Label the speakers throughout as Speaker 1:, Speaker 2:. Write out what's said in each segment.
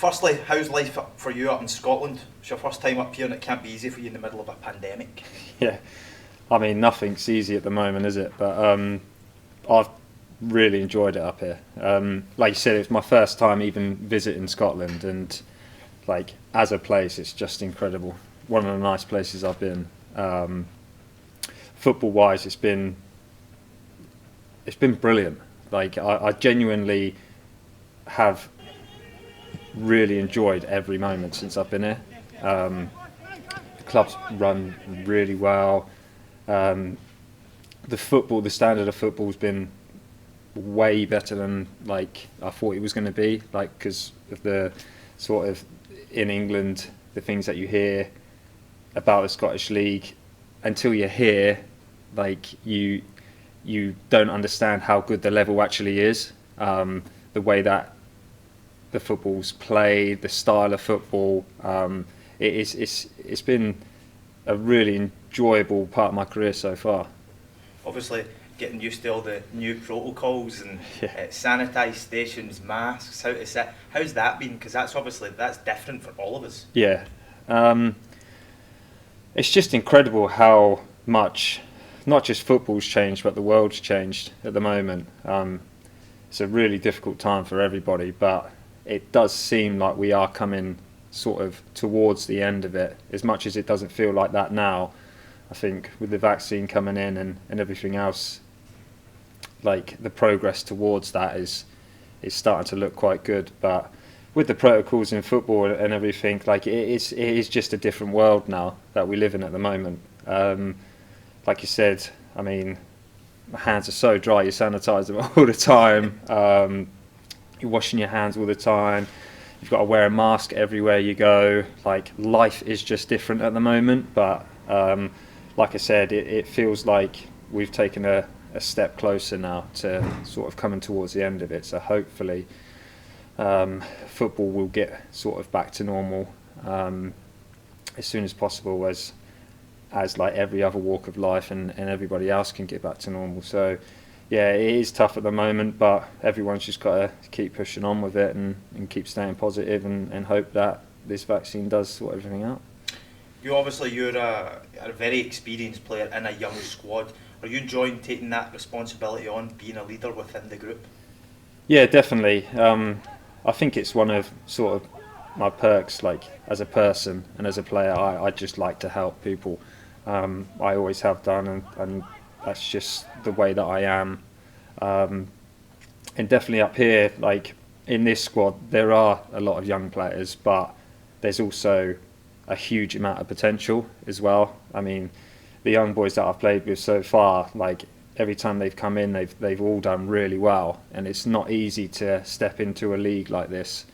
Speaker 1: Firstly, how's life for you up in Scotland? It's your first time up here and it can't be easy for you in the middle of a pandemic.
Speaker 2: Yeah, I mean nothing's easy at the moment, is it? But I've really enjoyed it up here. Like you said, it's my first time even visiting Scotland, and like as a place, it's just incredible. One of the nice places I've been. Football-wise, it's been brilliant. Like I genuinely have really enjoyed every moment since I've been here. The club's run really well. The standard of football's been way better than like I thought it was going to be. Like because of the sort of in England, the things that you hear about the Scottish League, until you're here, like you don't understand how good the level actually is. The way that the football's played, the style of football. It's been a really enjoyable part of my career so far.
Speaker 1: Obviously, getting used to all the new protocols and sanitised stations, masks. How's that been? Because that's different for all of us.
Speaker 2: Yeah, it's just incredible how much not just football's changed, but the world's changed at the moment. It's a really difficult time for everybody, but it does seem like we are coming sort of towards the end of it, as much as it doesn't feel like that now. I think with the vaccine coming in and everything else, like the progress towards that is starting to look quite good. But with the protocols in football and everything, like it is just a different world now that we live in at the moment. Like you said, I mean, my hands are so dry, you sanitise them all the time. You're washing your hands all the time. You've got to wear a mask everywhere you go. Like life is just different at the moment. But like I said, it feels like we've taken a step closer now to sort of coming towards the end of it. So hopefully football will get sort of back to normal as soon as possible, as like every other walk of life and everybody else can get back to normal. So yeah, it is tough at the moment, but everyone's just got to keep pushing on with it and keep staying positive and hope that this vaccine does sort everything out.
Speaker 1: You're a very experienced player in a young squad. Are you enjoying taking that responsibility on, being a leader within the group? Yeah,
Speaker 2: definitely. I think it's one of sort of my perks, like as a person and as a player. I just like to help people. I always have done, and that's just the way that I am. And definitely up here, like in this squad, there are a lot of young players, but there's also a huge amount of potential as well. I mean, the young boys that I've played with so far, like every time they've come in, they've all done really well, and it's not easy to step into a league like this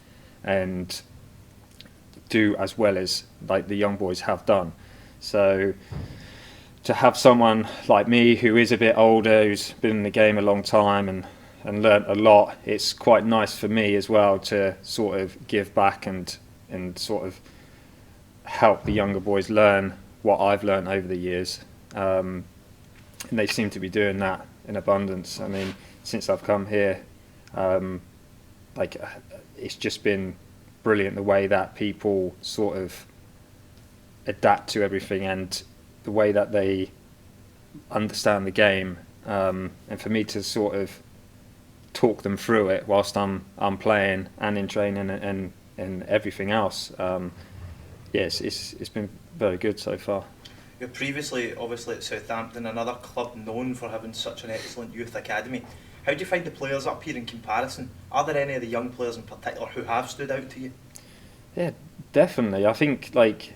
Speaker 2: and do as well as like the young boys have done. So to have someone like me who is a bit older, who's been in the game a long time and learnt a lot, it's quite nice for me as well to sort of give back and sort of help the younger boys learn what I've learned over the years. And they seem to be doing that in abundance. I mean, since I've come here, like it's just been brilliant the way that people sort of adapt to everything and the way that they understand the game. And for me to sort of talk them through it whilst I'm playing and in training and everything else, yes, it's been very good so far.
Speaker 1: You're previously, obviously, at Southampton, another club known for having such an excellent youth academy. How do you find the players up here in comparison? Are there any of the young players in particular who have stood out to you?
Speaker 2: Yeah, definitely. I think, like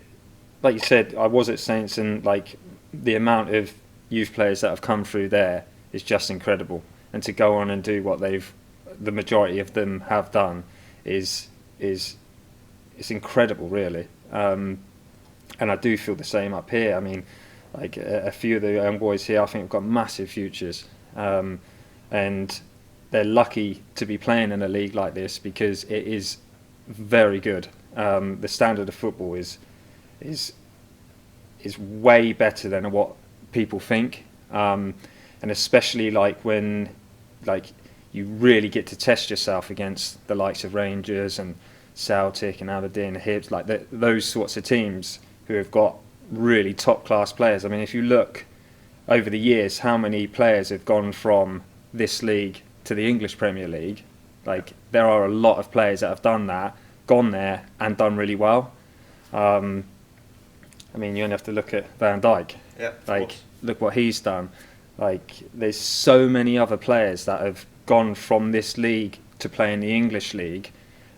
Speaker 2: you said, I was at Saints, and like the amount of youth players that have come through there is just incredible. And to go on and do what the majority of them have done is incredible, really. And I do feel the same up here. I mean, like a few of the young boys here, I think have got massive futures, and they're lucky to be playing in a league like this because it is very good. The standard of football is way better than what people think, and especially like when like you really get to test yourself against the likes of Rangers and Celtic and Aberdeen, Hibs, like those sorts of teams who have got really top class players. I mean, if you look over the years, how many players have gone from this league to the English Premier League? Like, there are a lot of players that have done that, gone there and done really well. I mean, you only have to look at Van Dijk.
Speaker 1: Yeah,
Speaker 2: like, look what he's done. Like, there's so many other players that have gone from this league to play in the English league.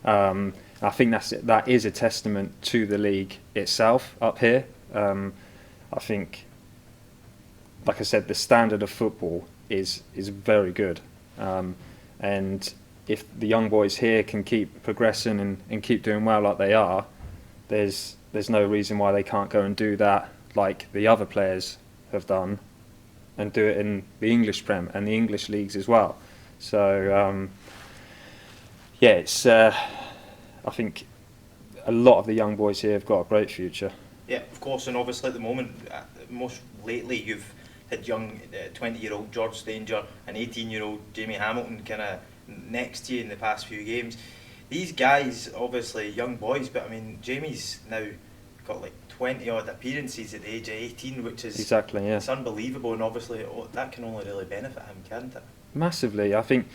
Speaker 2: I think that is a testament to the league itself up here. I think, like I said, the standard of football is very good, and if the young boys here can keep progressing and keep doing well like they are, there's no reason why they can't go and do that like the other players have done, and do it in the English Prem and the English leagues as well. So yeah, it's I think a lot of the young boys here have got a great future.
Speaker 1: Yeah, of course, and obviously at the moment, most lately you've had young 20-year-old George Stanger and 18-year-old Jamie Hamilton kind of next to you in the past few games. These guys, obviously young boys, but I mean, Jamie's now got like 20 odd appearances at the age of 18, which is
Speaker 2: exactly, yeah,
Speaker 1: it's unbelievable, and obviously that can only really benefit him, can't it?
Speaker 2: Massively. I think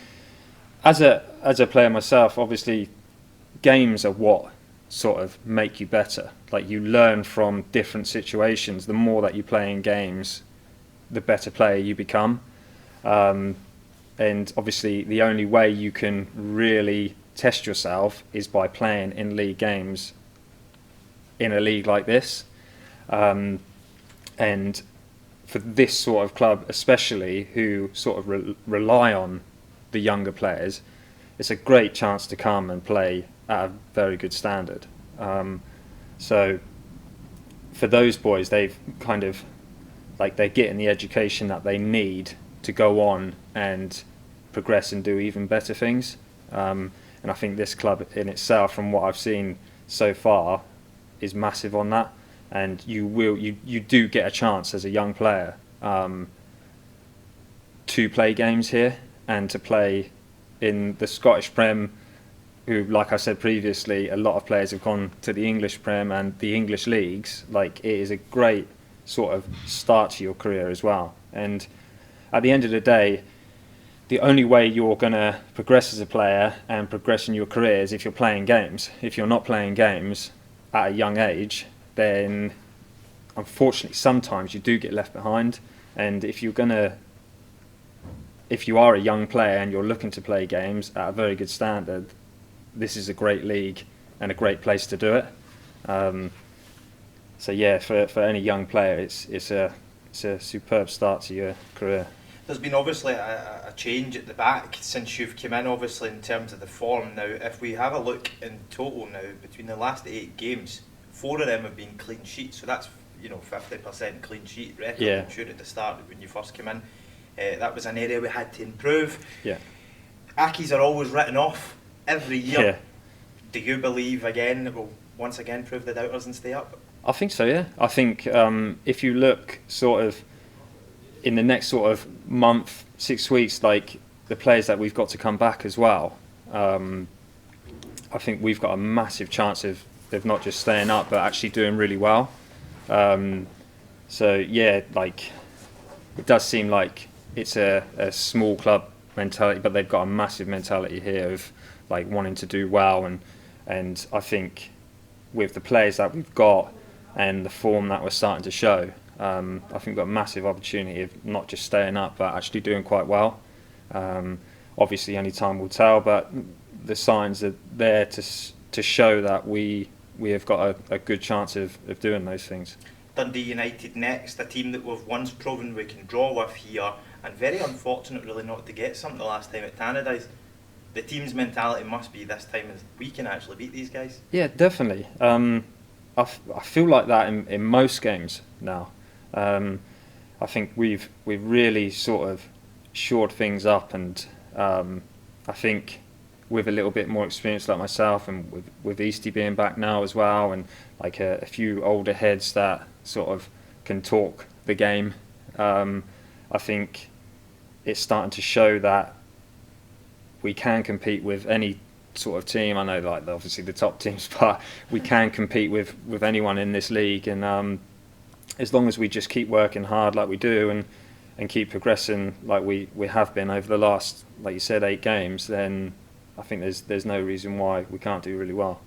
Speaker 2: as a player myself, obviously games are what sort of make you better. Like, you learn from different situations. The more that you play in games, the better player you become. And obviously the only way you can really test yourself is by playing in league games in a league like this. And for this sort of club especially, who sort of rely on the younger players, it's a great chance to come and play at a very good standard. So for those boys, they've kind of, like, they're getting the education that they need to go on and progress and do even better things. And I think this club in itself, from what I've seen so far, is massive on that. And you do get a chance as a young player to play games here and to play in the Scottish Prem, who, like I said previously, a lot of players have gone to the English Prem and the English leagues. Like, it is a great sort of start to your career as well. And at the end of the day, the only way you're going to progress as a player and progress in your career is if you're playing games. If you're not playing games at a young age, then unfortunately sometimes you do get left behind. And if you are a young player and you're looking to play games at a very good standard, this is a great league and a great place to do it. So yeah, for any young player, it's a superb start to your career.
Speaker 1: There's been obviously a change at the back since you've come in, obviously, in terms of the form. Now, if we have a look in total now, between the last 8 games, 4 of them have been clean sheets, so that's 50% clean sheet record.
Speaker 2: Yeah.
Speaker 1: I'm sure at the start when you first came in, that was an area we had to improve.
Speaker 2: Yeah.
Speaker 1: Accies are always written off every year.
Speaker 2: Yeah.
Speaker 1: Do you believe again it will once again prove the doubters and stay up?
Speaker 2: I think so, yeah. I think if you look sort of in the next sort of month, 6 weeks, like the players that we've got to come back as well, I think we've got a massive chance of not just staying up but actually doing really well. So yeah, like, it does seem like it's a small club mentality, but they've got a massive mentality here of like wanting to do well, and I think with the players that we've got and the form that we're starting to show, I think we've got a massive opportunity of not just staying up but actually doing quite well. Obviously only time will tell, but the signs are there to show that we have got a good chance of doing those things.
Speaker 1: Dundee United next, a team that we've once proven we can draw with here, and very unfortunate really not to get something the last time at Tannadice. The team's mentality must be this time is we can actually beat these guys.
Speaker 2: Yeah, definitely. I feel like that in most games now. I think we've really sort of shored things up, and I think with a little bit more experience like myself, and with Eastie being back now as well, and like a few older heads that sort of can talk the game, I think it's starting to show that we can compete with any sort of team. I know like obviously the top teams, but we can compete with anyone in this league, and as long as we just keep working hard like we do and keep progressing like we have been over the last, like you said, 8 games, then I think there's no reason why we can't do really well.